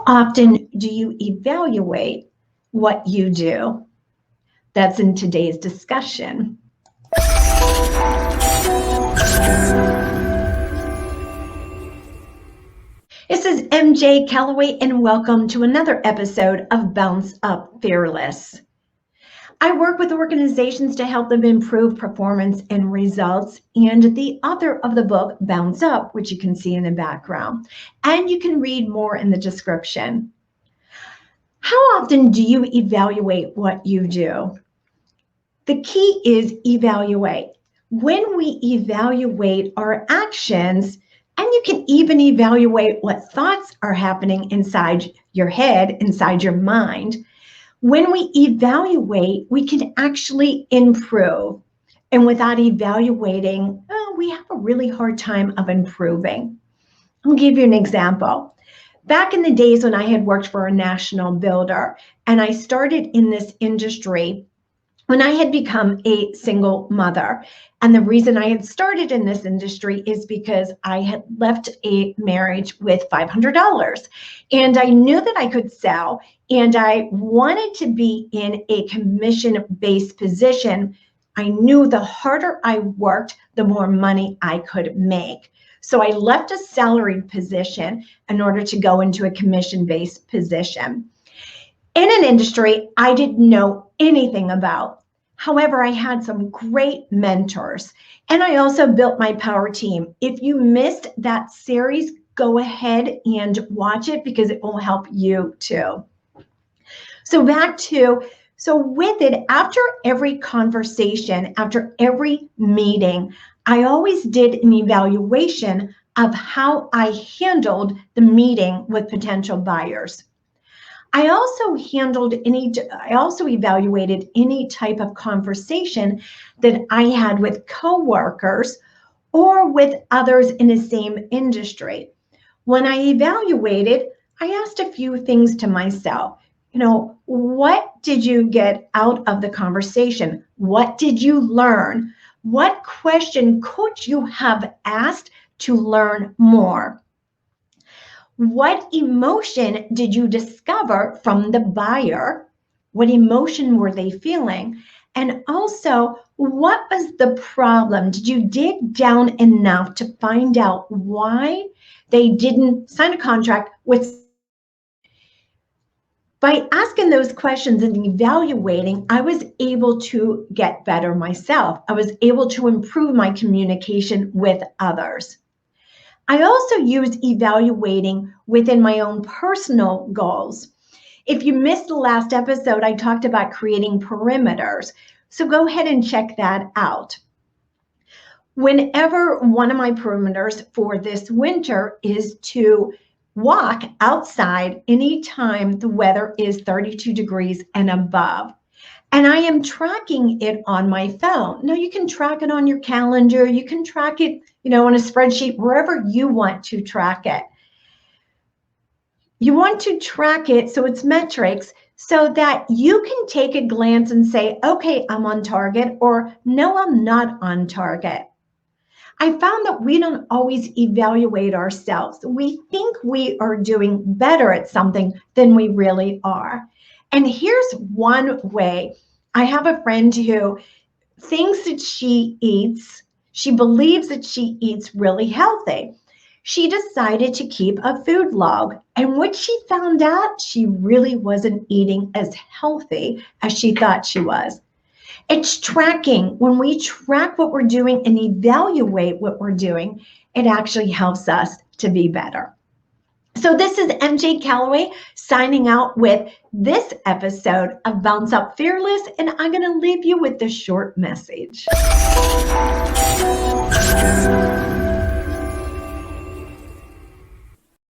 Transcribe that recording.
often do you evaluate what you do? That's in today's discussion. This is MJ Callaway, and welcome to another episode of Bounce Up Fearless. I work with organizations to help them improve performance and results, and the author of the book, Bounce Up, which you can see in the background, and you can read more in the description. How often do you evaluate what you do? The key is evaluate. When we evaluate our actions, and you can even evaluate what thoughts are happening inside your head, inside your mind. When we evaluate, we can actually improve. And without evaluating, we have a really hard time of improving. I'll give you an example. Back in the days when I had worked for a national builder, and I started in this industry when I had become a single mother. And the reason I had started in this industry is because I had left a marriage with $500. And I knew that I could sell, and I wanted to be in a commission-based position. I knew the harder I worked, the more money I could make. So I left a salaried position in order to go into a commission-based position in an industry I didn't know anything about. However, I had some great mentors, and I also built my power team. If you missed that series, go ahead and watch it because it will help you too. So with it, after every conversation, after every meeting, I always did an evaluation of how I handled the meeting with potential buyers. I also evaluated any type of conversation that I had with coworkers or with others in the same industry. When I evaluated, I asked a few things to myself. What did you get out of the conversation? What did you learn? What question could you have asked to learn more? What emotion did you discover from the buyer? What emotion were they feeling? And also, what was the problem? Did you dig down enough to find out why they didn't sign a contract with? By asking those questions and evaluating, I was able to get better myself. I was able to improve my communication with others. I also use evaluating within my own personal goals. If you missed the last episode, I talked about creating perimeters. So go ahead and check that out. Whenever one of my perimeters for this winter is to walk outside anytime the weather is 32 degrees and above. And I am tracking it on my phone. Now you can track it on your calendar. You can track it, on a spreadsheet, wherever you want to track it. You want to track it so it's metrics so that you can take a glance and say, okay, I'm on target, or no, I'm not on target. I found that we don't always evaluate ourselves. We think we are doing better at something than we really are. And here's one way. I have a friend who thinks that she believes that she eats really healthy. She decided to keep a food log. And what she found out, she really wasn't eating as healthy as she thought she was. It's tracking. When we track what we're doing and evaluate what we're doing, it actually helps us to be better. So this is MJ Callaway signing out with this episode of Bounce Up Fearless, and I'm going to leave you with this short message.